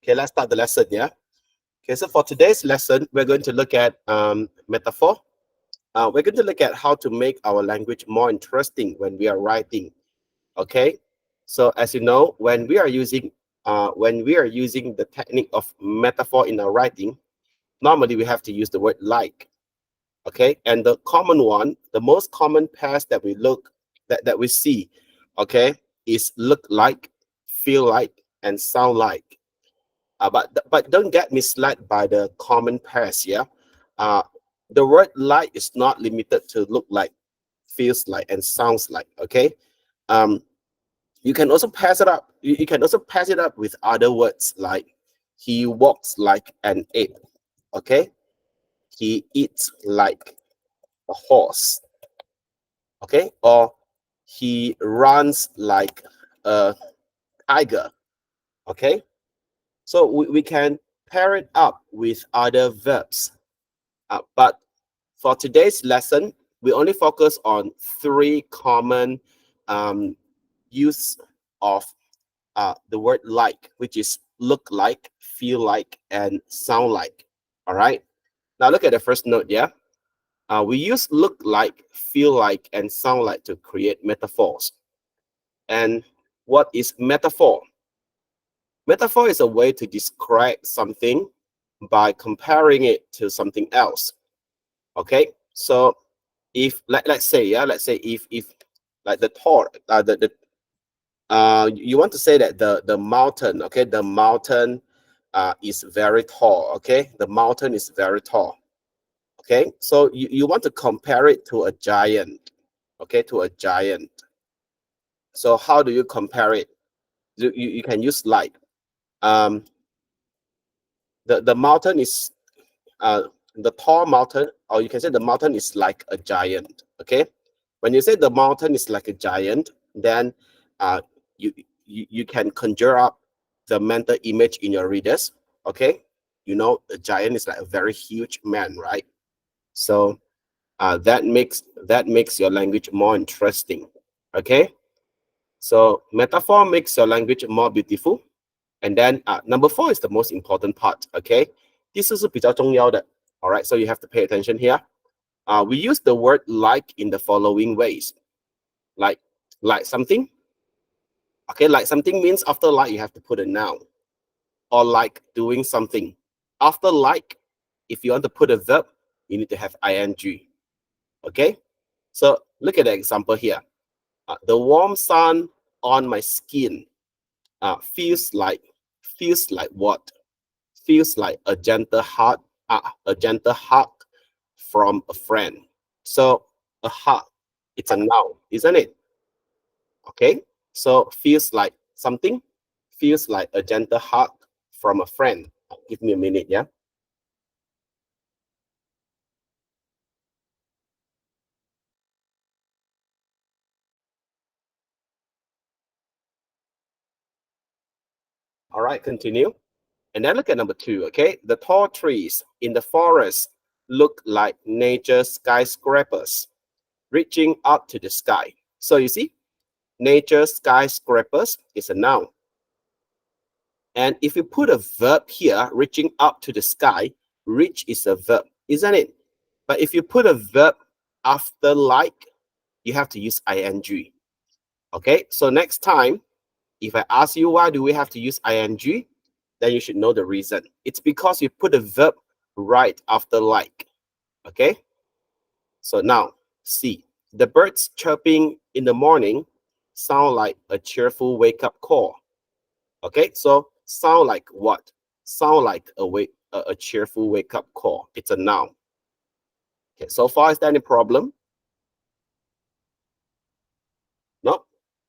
Okay, let's start the lesson, yeah? Okay, so for today's lesson, we're going to look at metaphor. We're going to look at how to make our language more interesting when we are writing, okay? So as you know, when we are using the technique of metaphor in our writing, normally we have to use the word like, okay? And the common one, the most common pairs that that we see, okay, is look like, feel like, and sound like. But don't get misled by the common pairs, yeah? Uh, the word like is not limited to look like, feels like, and sounds like, okay? Um, you can also pass it up. You can also pass it up with other words like he walks like an ape, okay? He eats like a horse, okay? Or he runs like a tiger, okay? So we can pair it up with other verbs. But for today's lesson, we only focus on three common use of the word like, which is look like, feel like, and sound like. All right. Now look at the first note, yeah? We use look like, feel like, and sound like to create metaphors. And what is metaphor? Metaphor is a way to describe something by comparing it to something else. Okay, so if let's say, yeah, let's say if like the tall you want to say that the mountain, okay, the mountain is very tall, okay, the mountain is very tall, okay, so you want to compare it to a giant, okay, to a giant. So how do you compare it? You can use like um the mountain is the tall mountain, or you can say the mountain is like a giant, okay. When you say the mountain is like a giant, then uh you you can conjure up the mental image in your readers, okay. You know, a giant is like a very huge man, right? So that makes your language more interesting, okay. So metaphor makes your language more beautiful. And then number four is the most important part, okay. 第四是比较重要的. All right, so you have to pay attention here. We use the word like in the following ways. Like something. Okay, like something means after like you have to put a noun. Or like doing something. After like, if you want to put a verb, you need to have ing. Okay, so look at the example here. The warm sun on my skin feels like what? Feels like a gentle hug, from a friend. So a hug, it's a noun, isn't it? Okay, so feels like something, feels like a gentle hug from a friend. Give me a minute, yeah. All right, continue. And then look at number two, okay? The tall trees in the forest look like nature skyscrapers reaching up to the sky. So you see, nature skyscrapers is a noun. And if you put a verb here, reaching up to the sky, reach is a verb, isn't it? But if you put a verb after like, you have to use ing. Okay, so next time, if I ask you why do we have to use ing, then you should know the reason. It's because you put a verb right after like. Okay, so now see, the birds chirping in the morning sound like a cheerful wake-up call. Okay, so sound like what? Sound like a cheerful wake-up call. It's a noun. Okay, so far is there any problem? No?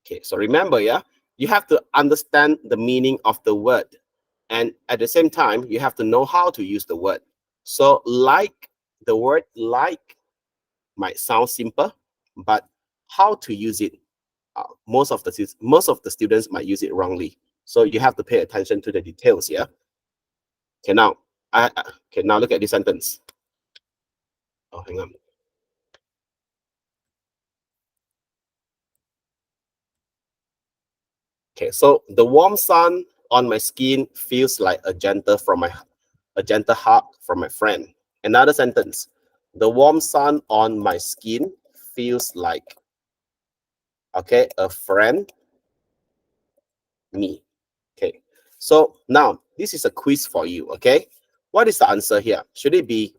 Okay, so remember, yeah, you have to understand the meaning of the word. And at the same time, you have to know how to use the word. So like, the word like might sound simple, but how to use it, most of the students might use it wrongly. So you have to pay attention to the details, yeah? Okay, now, okay, now look at this sentence. Oh, hang on. Okay, so the warm sun on my skin feels like a gentle hug from my friend. Another sentence. The warm sun on my skin feels like, okay, a friend, me. Okay. So now this is a quiz for you. Okay. What is the answer here? Should it be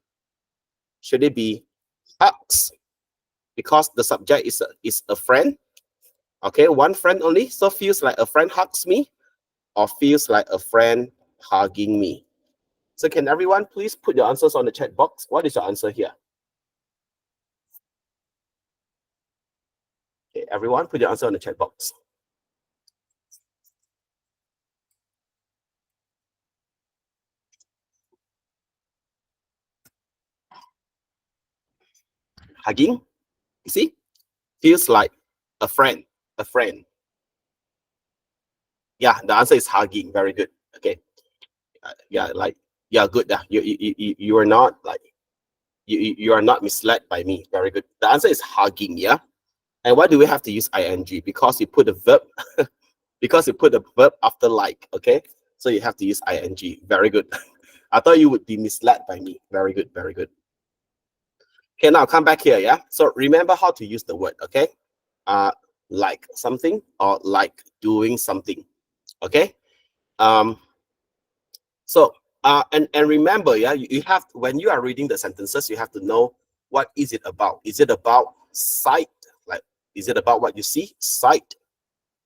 hugs? Because the subject is a friend. Okay, one friend only. So feels like a friend hugs me, or feels like a friend hugging me. So can everyone please put your answers on the chat box? What is your answer here? Okay, everyone put your answer on the chat box. Hugging, you see? Feels like a friend, a friend. Yeah, the answer is hugging. Very good. Okay. Yeah, like, yeah, good. You are not like, you are not misled by me. Very good. The answer is hugging, yeah? And why do we have to use ing? Because you put a verb, because you put a verb after like, okay? So you have to use ing. Very good. I thought you would be misled by me. Very good, very good. Okay, now come back here, yeah? So remember how to use the word, okay? Like something or like doing something, okay? So and remember, yeah, you have, when you are reading the sentences, you have to know what is it about. Is it about sight? Like, is it about what you see? Sight.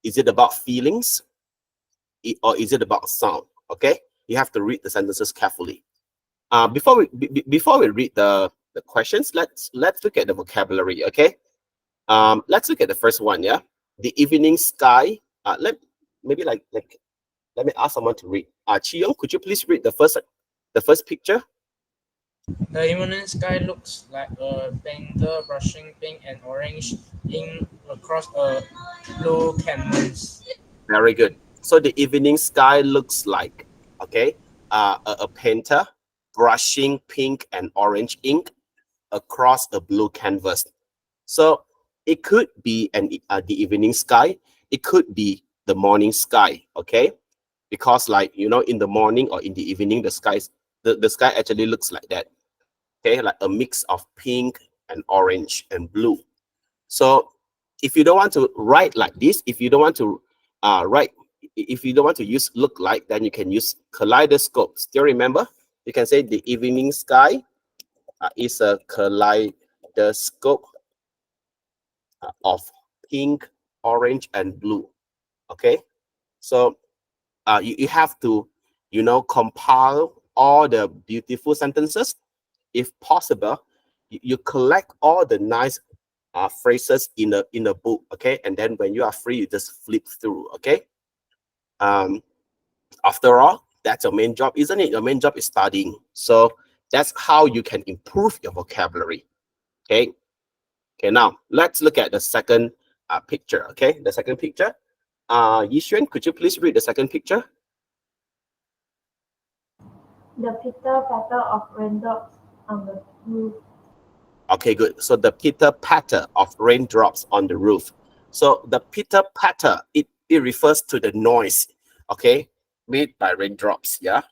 Is it about feelings? Or is it about sound? Okay, you have to read the sentences carefully. Before we read the questions, let's look at the vocabulary. Okay, let's look at the first one. Yeah, the evening sky. Maybe like let me ask someone to read. Chi Young, could you please read the first picture? The evening sky looks like a painter brushing pink and orange ink across a blue canvas. Very good. So the evening sky looks like, okay, a painter brushing pink and orange ink across a blue canvas. So it could be the evening sky. It could be the morning sky. Okay, because like, you know, in the morning or in the evening, the sky actually looks like that. Okay, like a mix of pink and orange and blue. So if you don't want to write like this, if you don't want to write, if you don't want to use look like, then you can use kaleidoscope. Still remember, you can say the evening sky is a kaleidoscope of pink, orange, and blue. Okay, so you have to, you know, compile all the beautiful sentences. If possible, you collect all the nice phrases in a book. Okay, and then when you are free, you just flip through. Okay, after all, that's your main job, isn't it? Your main job is studying. So that's how you can improve your vocabulary. Okay, now let's look at the second picture. Okay, the second picture. Yixuan, could you please read the second picture? The pitter-patter of raindrops on the roof. Okay, good. So the pitter patter of raindrops on the roof. So the pitter patter, it refers to the noise, okay, made by raindrops. Yeah,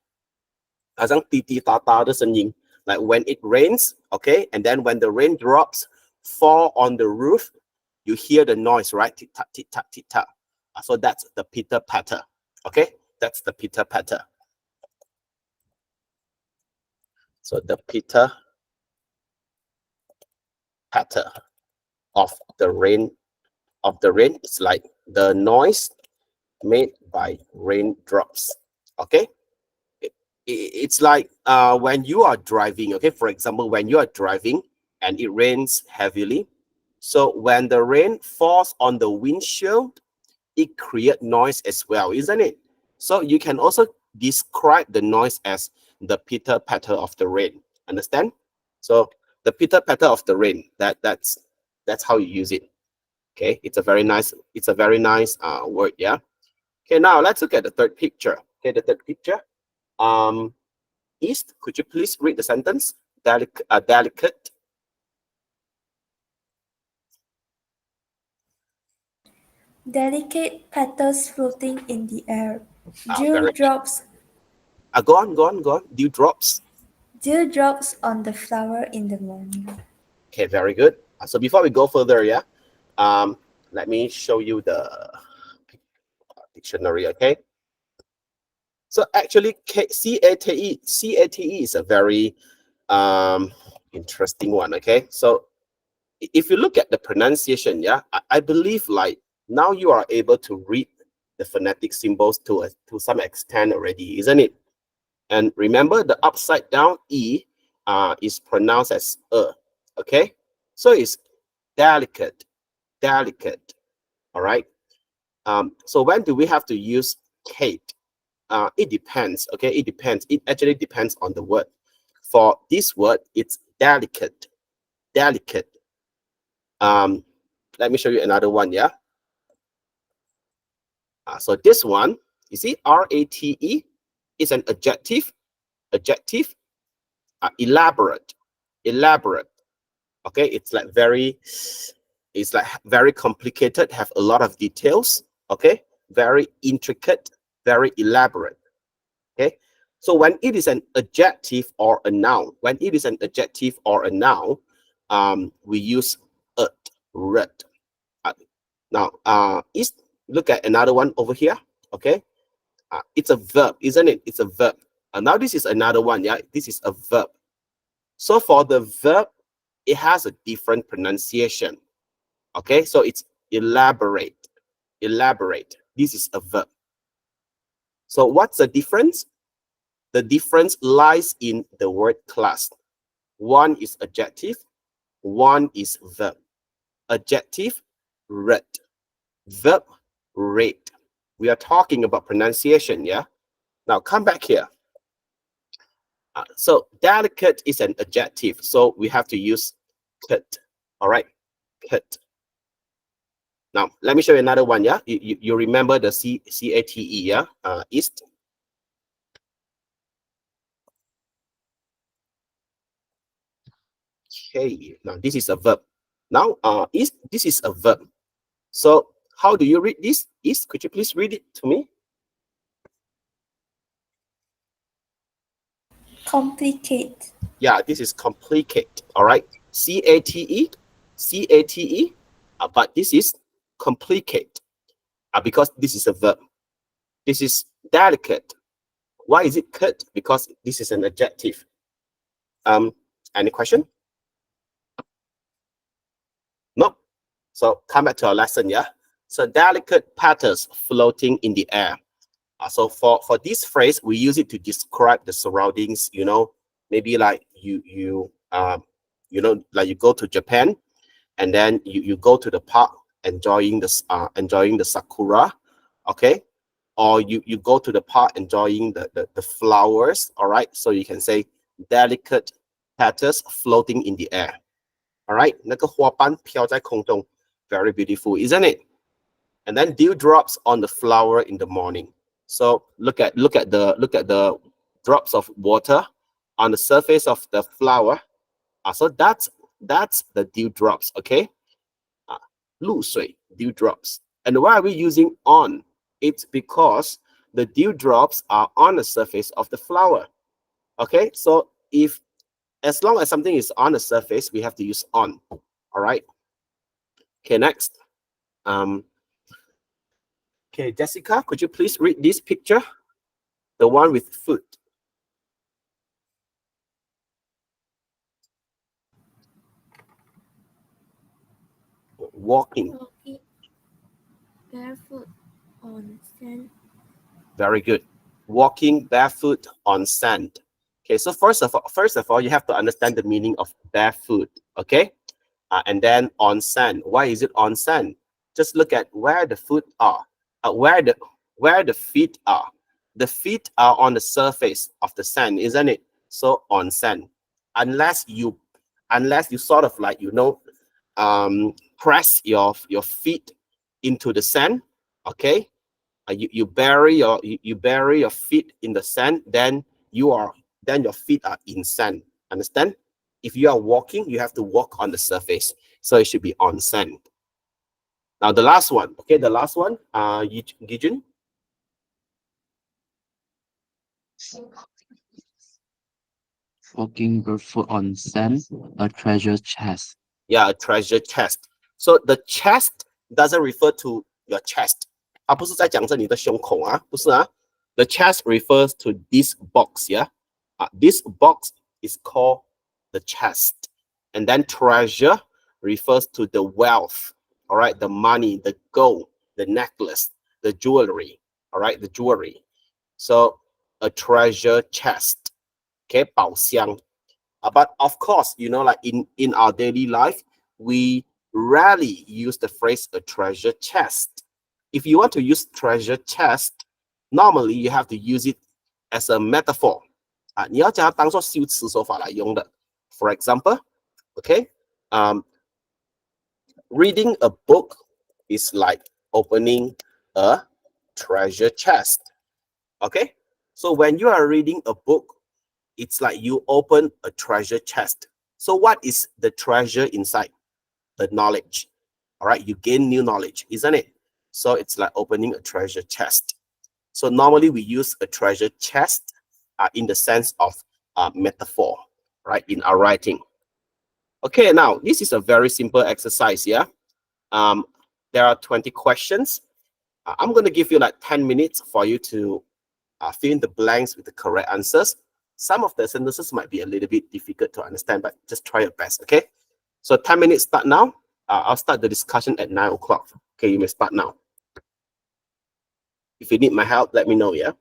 好像滴滴答答的声音. Like when it rains, okay, and then when the raindrops fall on the roof, you hear the noise, right? Tick tock, tick tock, tick tock. So that's the pitter patter. Okay, that's the pitter patter. So the pitter patter of the rain is like the noise made by raindrops. Okay, it's like when you are driving. Okay, for example, when you are driving and it rains heavily, so when the rain falls on the windshield, it creates noise as well, isn't it? So you can also describe the noise as the pitter patter of the rain. Understand? So the pitter patter of the rain, that's how you use it. Okay, it's a very nice word. Yeah. Okay, now let's look at the third picture. Okay, the third picture. East, could you please read the sentence? Delicate. Delicate petals floating in the air. Very good. Dewdrops. Go on. Dewdrops. Dewdrops on the flower in the morning. Okay, very good. So before we go further, yeah, let me show you the dictionary, okay? So actually, CATE is a very interesting one, okay? So if you look at the pronunciation, yeah, I believe like now you are able to read the phonetic symbols to some extent already, isn't it? And remember, the upside down E is pronounced as okay? So it's delicate, all right? So when do we have to use Kate? It depends, okay? It depends. It actually depends on the word. For this word, it's delicate. Let me show you another one, yeah? So this one, you see, RATE is an adjective. Elaborate. Okay, it's like very complicated, have a lot of details. Okay, very intricate, very elaborate. Okay, so when it is an adjective or a noun, we use red. Now, look at another one over here. Okay, it's a verb, isn't it? It's a verb. Now this is another one. Yeah, this is a verb. So for the verb, it has a different pronunciation. Okay, so it's elaborate. This is a verb. So what's the difference? The difference lies in the word class. One is adjective, one is verb. Adjective, read. Verb, read. We are talking about pronunciation, yeah? Now come back here. So delicate is an adjective, so we have to use cut. All right, cut. Now let me show you another one. Yeah, you remember the CATE? Yeah, east. Okay. Now this is a verb. Now this is a verb. So how do you read this? East, could you please read it to me? Complicate. Yeah, this is complicate. All right, CATE, but this is complicate because this is a verb. This is delicate. Why is it cut? Because this is an adjective. Any question? No. So come back to our lesson, yeah. So delicate petals floating in the air. So for this phrase, we use it to describe the surroundings. You know, maybe like you know, like you go to Japan, and then you go to the park enjoying the sakura, okay? Or you go to the park enjoying the flowers. All right, so you can say delicate petals floating in the air. All right, 那个花瓣飘在空中 very beautiful, isn't it? And then dewdrops on the flower in the morning. So look at the drops of water on the surface of the flower. So that's the dewdrops, okay? 露水 dewdrops. And why are we using on? It's because the dewdrops are on the surface of the flower. Okay, so as long as something is on the surface, we have to use on. All right. Okay, next. Okay, Jessica, could you please read this picture? The one with foot. Walking. Barefoot on sand. Very good. Walking barefoot on sand. Okay, so first of all, you have to understand the meaning of barefoot. Okay, and then on sand. Why is it on sand? Just look at where the foot are. Where the feet are. The feet are on the surface of the sand, isn't it? So on sand. Unless you sort of like, you know, press your feet into the sand. Okay, you bury your feet in the sand, then your feet are in sand. Understand? If you are walking, you have to walk on the surface, so it should be on sand. Now the last one, okay, Gijun. Walking barefoot on sand, a treasure chest. Yeah, a treasure chest. So the chest doesn't refer to your chest. 它不是在讲着你的胸口啊，不是啊。The chest refers to this box, yeah. This box is called the chest. And then treasure refers to the wealth, all right, the money, the gold, the necklace, the jewelry, all right, the jewelry. So a treasure chest, okay, 宝箱. But of course, you know, like in our daily life, we rarely use the phrase a treasure chest. If you want to use treasure chest, normally you have to use it as a metaphor. 你要将它当作修辞手法来用的. For example, okay, reading a book is like opening a treasure chest. Okay, so when you are reading a book, it's like you open a treasure chest. So what is the treasure inside? The knowledge. All right, you gain new knowledge, isn't it? So it's like opening a treasure chest. So normally we use a treasure chest in the sense of metaphor, right, in our writing. Okay, now this is a very simple exercise, yeah. There are 20 questions. I'm going to give you like 10 minutes for you to fill in the blanks with the correct answers. Some of the sentences might be a little bit difficult to understand, but just try your best, okay? So 10 minutes start now. I'll start the discussion at 9 o'clock. Okay, you may start now. If you need my help, let me know, yeah?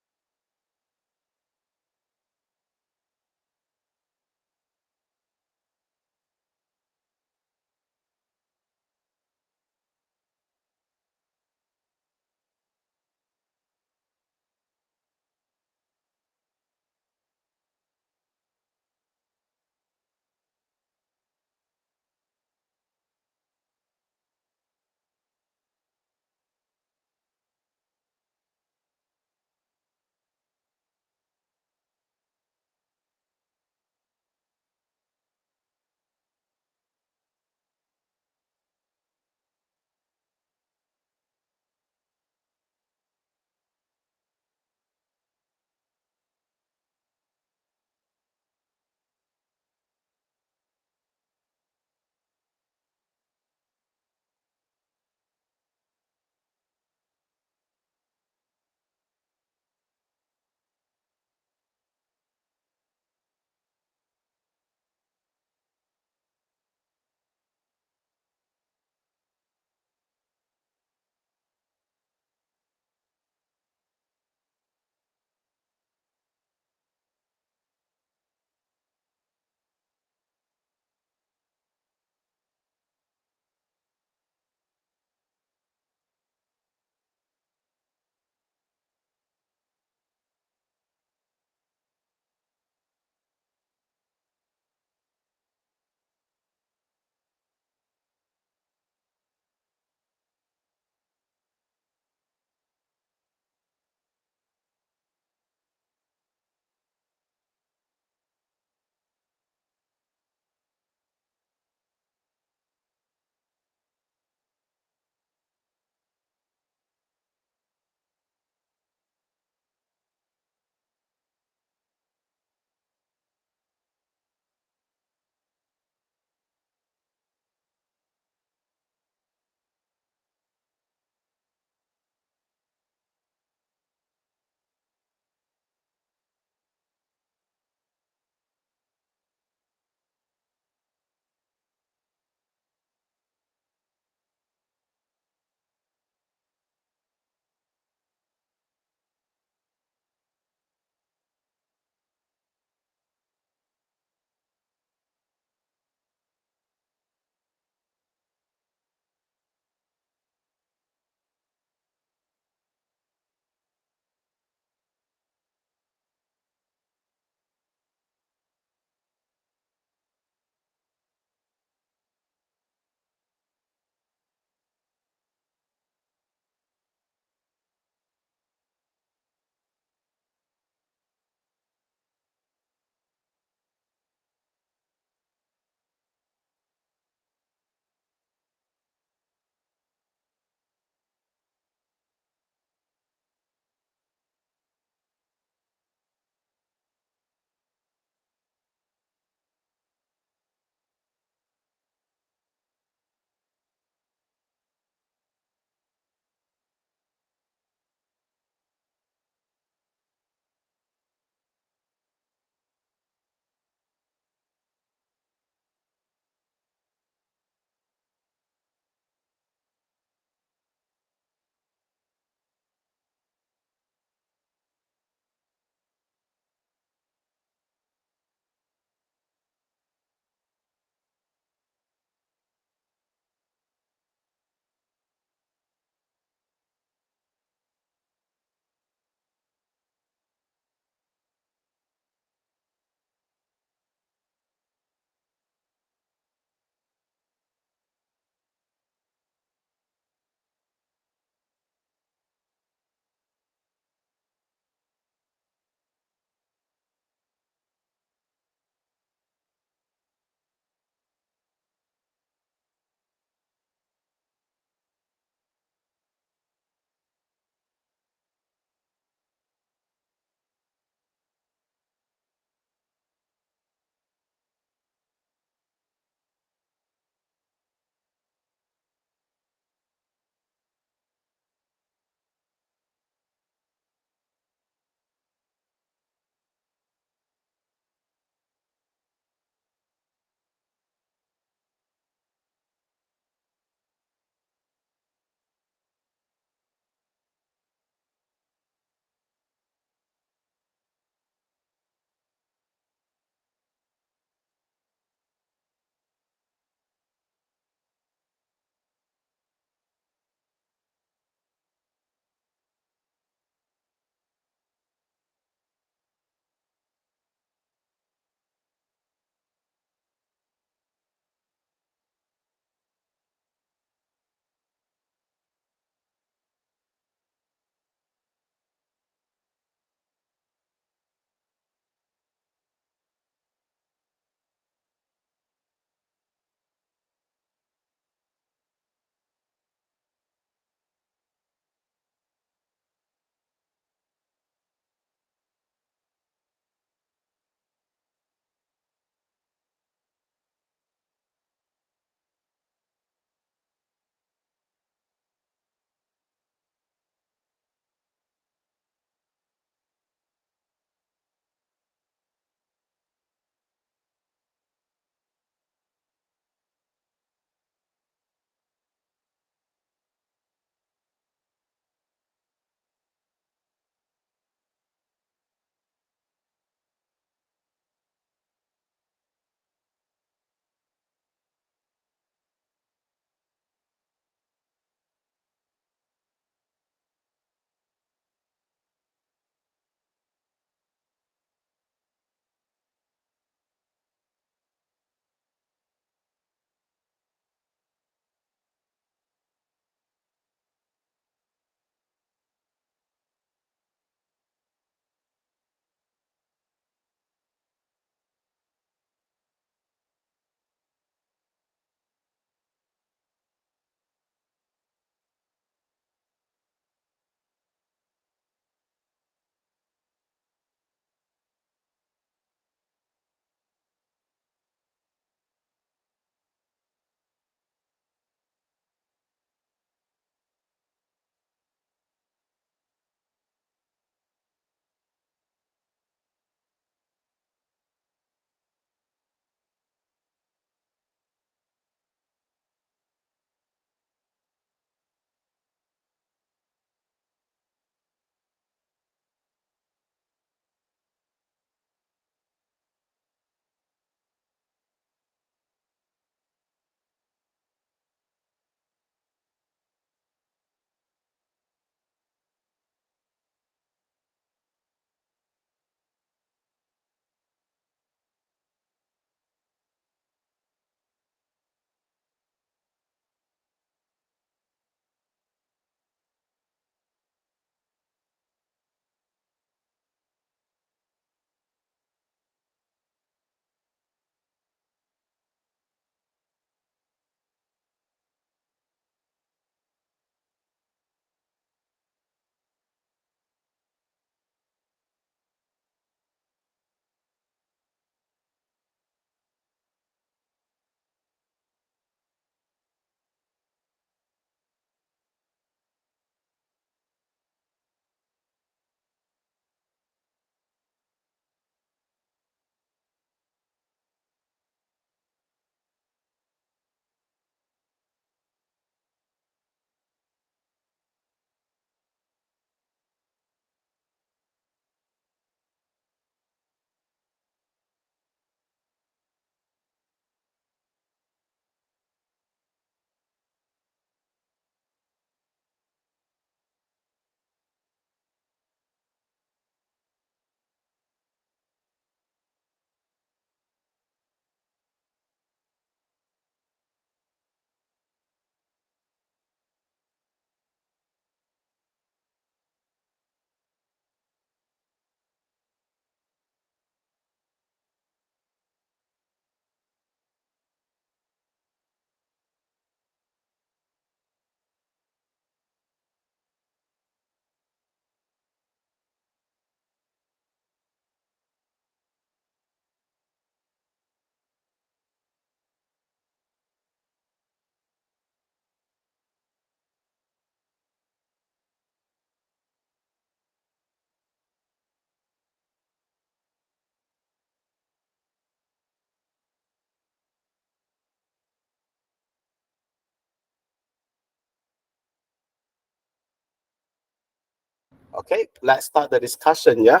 Okay, let's start the discussion. Yeah.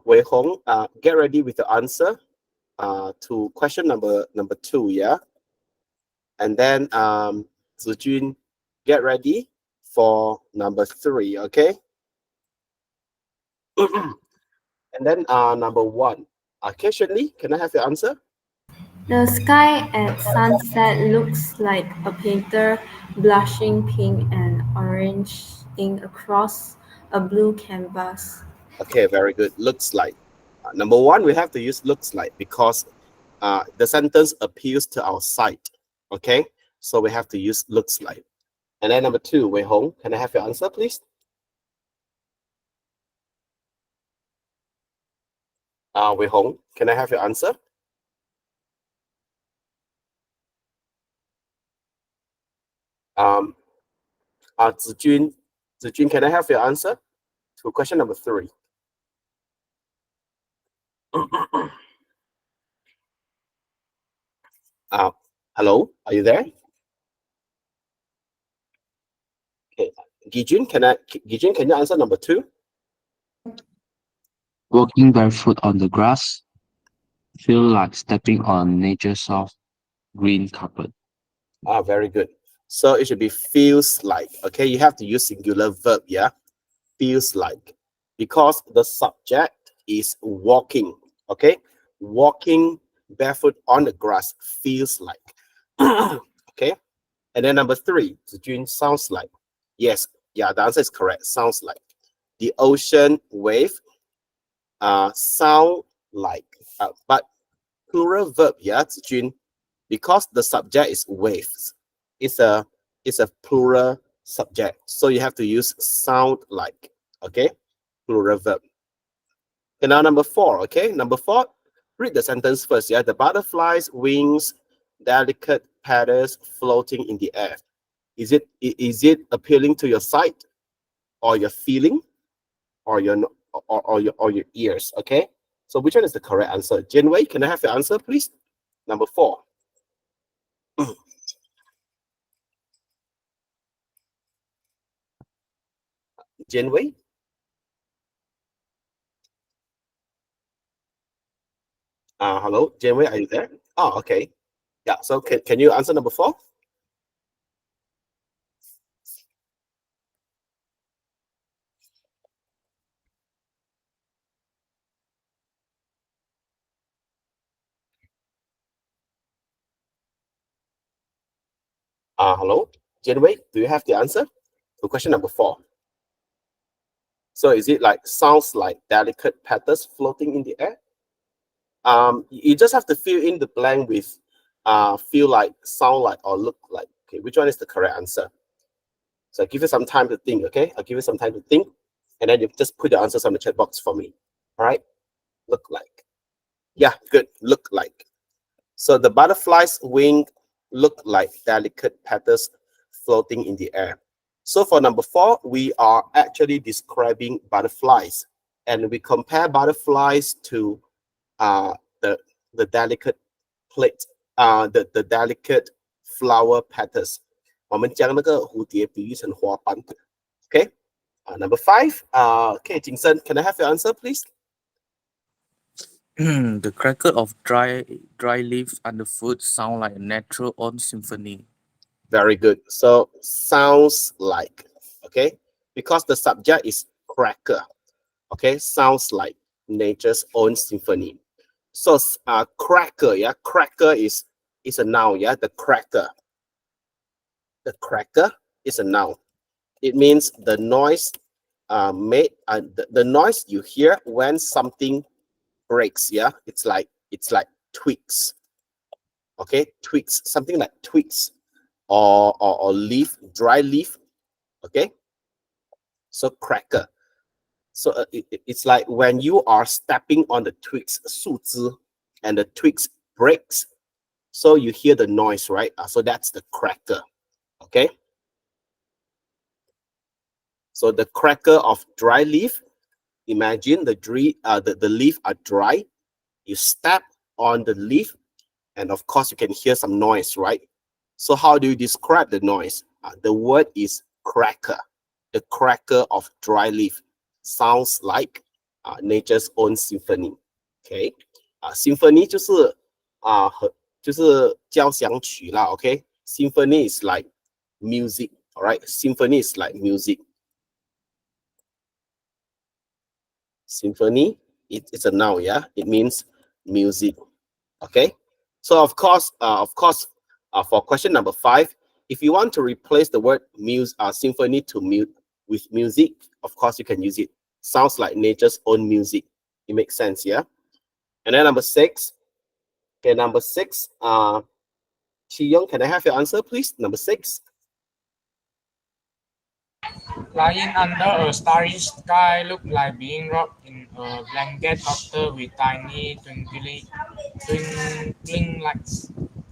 Wei Hong, get ready with the answer to question number 2. Yeah. And then Zijun, get ready for number 3. Okay. And then number 1. Occasionally, can I have your answer? The sky at sunset looks like a painter blushing pink and orange ink across a blue canvas. Okay, very good. Looks like. Number 1, we have to use looks like because the sentence appeals to our sight. Okay, so we have to use looks like. And then number 2, Wei Hong, can I have your answer, please? Wei Hong, can I have your answer? Zijun, can I have your answer to question number 3? Hello, are you there? Okay, Gijun, can you answer number 2? Walking barefoot on the grass. Feel like stepping on nature's soft green carpet. Very good. So it should be feels like. Okay, you have to use singular verb. Yeah, feels like, because the subject is walking. Okay, walking barefoot on the grass feels like. Okay, and then number 3, Zijun, sounds like. Yes, yeah, the answer is correct. Sounds like. The ocean wave sound like, but plural verb. Yeah, Zijun, because the subject is waves. It's a plural subject, so you have to use sound like. Okay, plural verb. And now number 4. Okay, number 4, read the sentence first. Yeah, the butterfly's wings, delicate petals floating in the air. Is it appealing to your sight, or your feeling, or your ears? Okay, so which one is the correct answer? Jinwei, can I have your answer, please? Number 4. Jinwei? Hello, Jinwei, are you there? Oh, okay. Yeah, so can you answer number 4? Hello, Jinwei, do you have the answer to question number 4? So is it like sounds like delicate petals floating in the air? You just have to fill in the blank with feel like, sound like, or look like. Okay, which one is the correct answer? So I'll give you some time to think. Okay, I'll give you some time to think, and then you just put the answers on the chat box for me. All right, look like. Yeah, good. Look like. So the butterfly's wing look like delicate petals floating in the air. So for number 4, we are actually describing butterflies, and we compare butterflies to the delicate plate, the delicate flower petals. 我们将那个蝴蝶比喻成花瓣。Okay, number 5. Okay, Jingsen, can I have your answer, please? The crackle of dry leaves underfoot sound like a natural own symphony. Very good. So sounds like. Okay, because the subject is cracker. Okay, sounds like nature's own symphony. So cracker, yeah, cracker is a noun. Yeah, the cracker is a noun. It means the noise made, the noise you hear when something breaks. Yeah, it's like twigs. Okay, twigs, something like twigs, or leaf, dry leaf. Okay, so cracker. So it's like when you are stepping on the twigs, 树枝, and the twigs breaks, so you hear the noise, right? So that's the cracker. Okay, so the cracker of dry leaf. Imagine the leaf are dry. You step on the leaf, and of course you can hear some noise, right? So how do you describe the noise? The word is cracker. the cracker of dry leaf sounds like nature's own symphony. Okay, symphony 就是就是交响曲啦。Okay, symphony is like music. All right, symphony is like music. Symphony, it's a noun. Yeah, it means music. Okay, so of course, for question number 5, if you want to replace the word symphony with music, of course you can use it. Sounds like nature's own music. It makes sense, yeah. And then number 6. Okay, number 6. Chi Young, can I have your answer, please? Number 6. Lying under a starry sky look like being wrapped in a blanket doctor with tiny twinkling lights.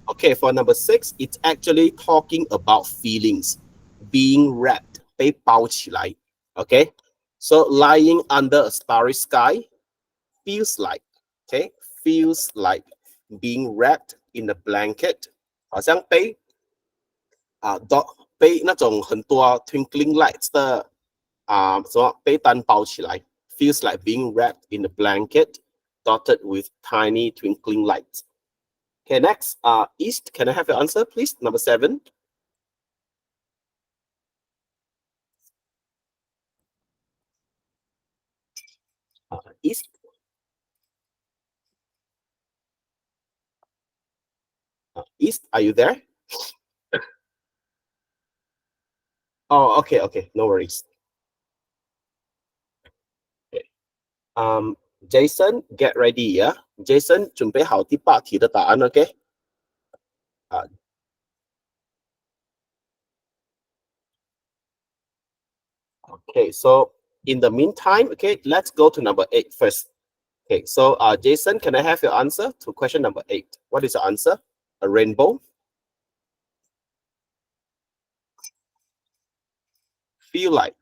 Okay, for number 6, it's actually talking about feelings, being wrapped, 被包起来. Okay, so lying under a starry sky feels like, okay, feels like being wrapped in a blanket, 好像被那种很多 twinkling lights 的什么被单包起来 feels like being wrapped in a blanket dotted with tiny twinkling lights. Okay, next, East, can I have your answer, please? Number 7. East. East, are you there? Oh, okay, no worries. Okay. Jason, get ready, yeah? Jason, 准备好第8题的答案 okay? Okay, so in the meantime, okay, let's go to number 8 first. Okay, so Jason, can I have your answer to question number 8? What is the answer? A rainbow? Feel like.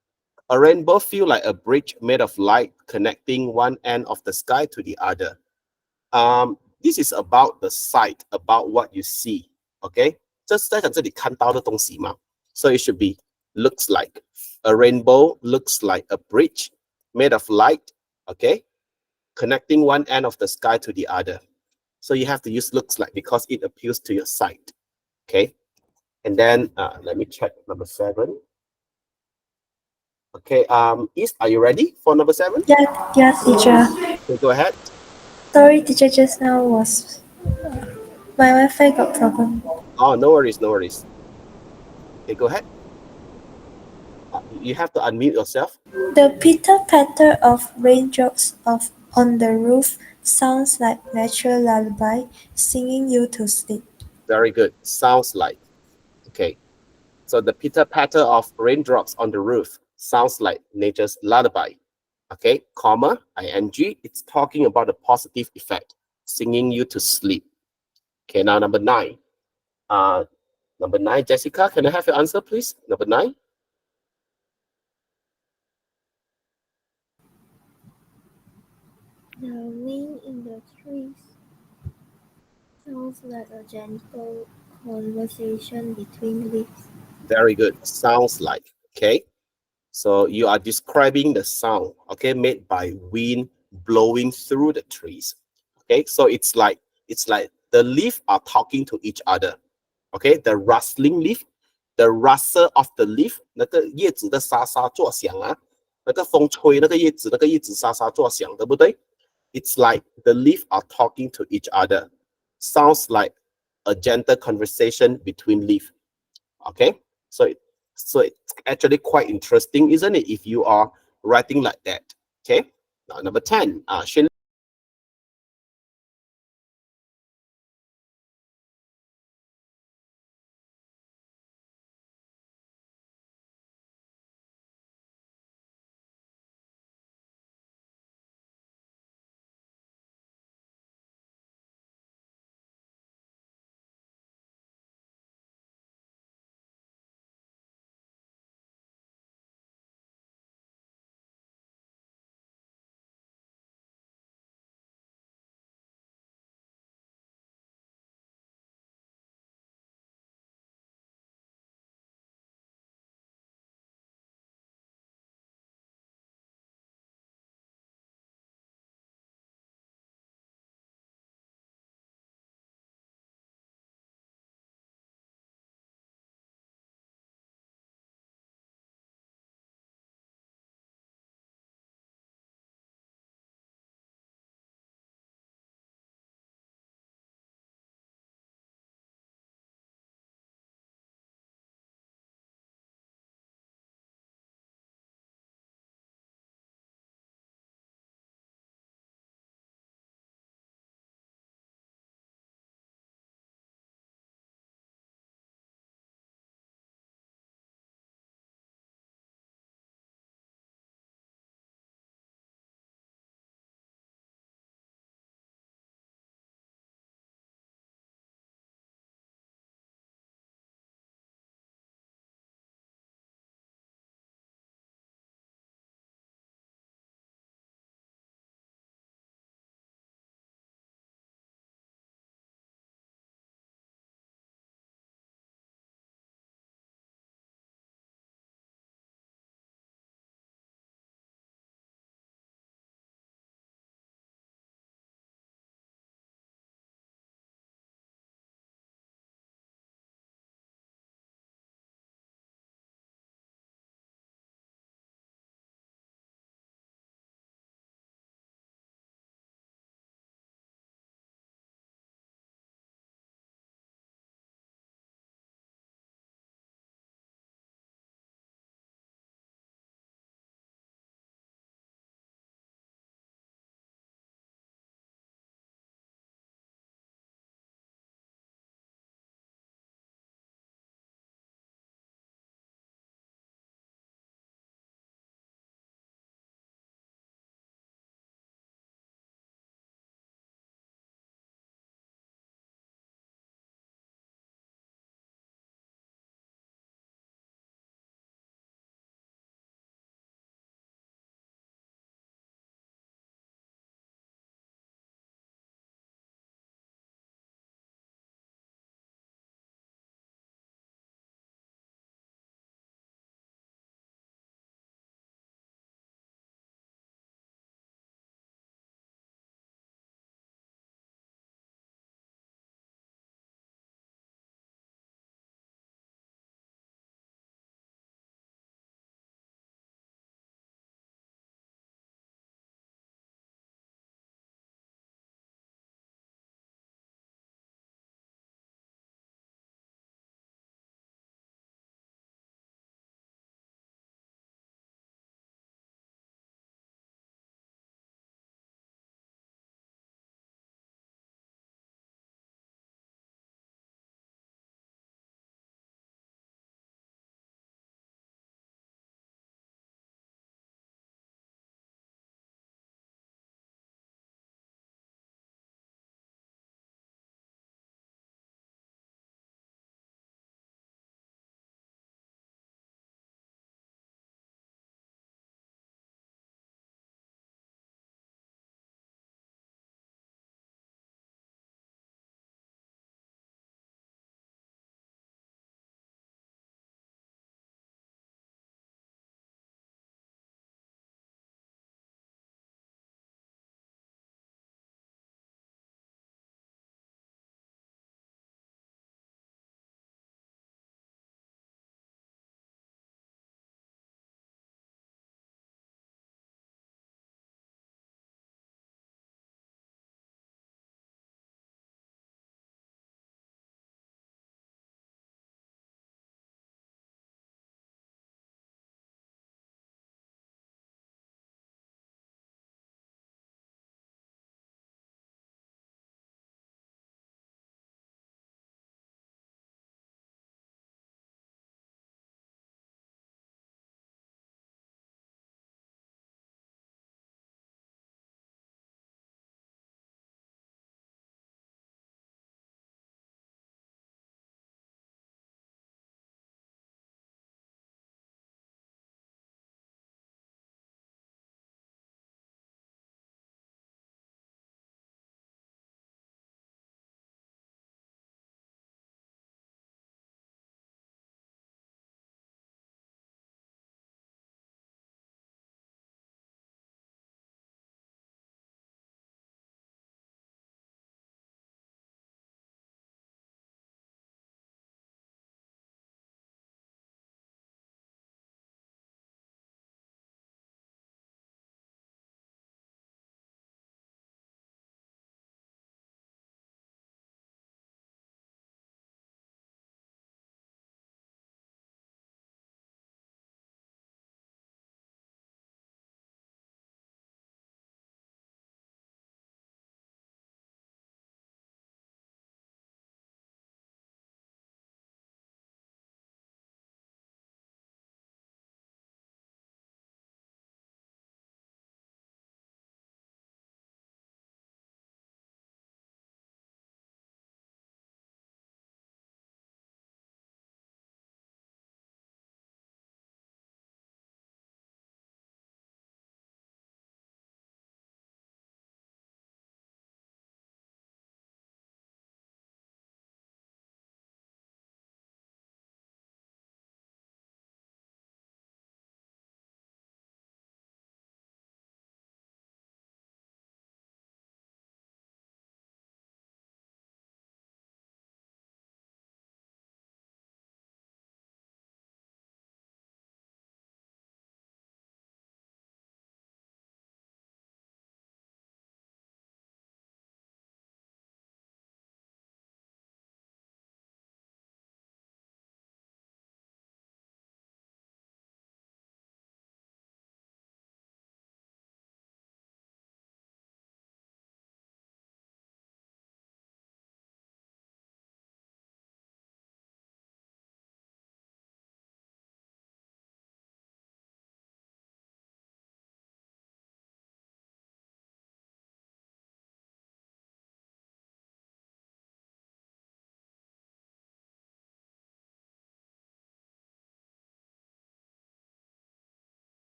A rainbow feel like a bridge made of light connecting one end of the sky to the other. This is about the sight, about what you see. Okay, 这是在讲这里看到的东西嘛。So it should be looks like. A rainbow looks like a bridge made of light, okay, connecting one end of the sky to the other. So you have to use looks like because it appeals to your sight. Okay, and then let me check number 7. Okay, East, are you ready for number 7? Yeah, teacher. Okay, go ahead. Sorry, teacher, just now was my Wi-Fi got problem. Oh, no worries, no worries. Okay, go ahead. You have to unmute yourself. The pitter-patter of raindrops on the roof sounds like natural lullaby, singing you to sleep. Very good. Sounds like. Okay. So the pitter-patter of raindrops on the roof sounds like nature's lullaby. Okay, comma, ing, it's talking about a positive effect, singing you to sleep. Okay, now number 9. Number 9, Jessica, can I have your answer, please? Number 9. The wind in the trees sounds like a gentle conversation between leaves. Very good. Sounds like. Okay. So you are describing the sound, okay, made by wind blowing through the trees. Okay, so it's like the leaves are talking to each other. Okay, the rustling leaf, the rustle of the leaf, 那个叶子的沙沙作响啊，那个风吹那个叶子沙沙作响，对不对？ It's like the leaves are talking to each other. Sounds like a gentle conversation between leaves. Okay, so it's actually quite interesting, isn't it, if you are writing like that? Okay, now number 10,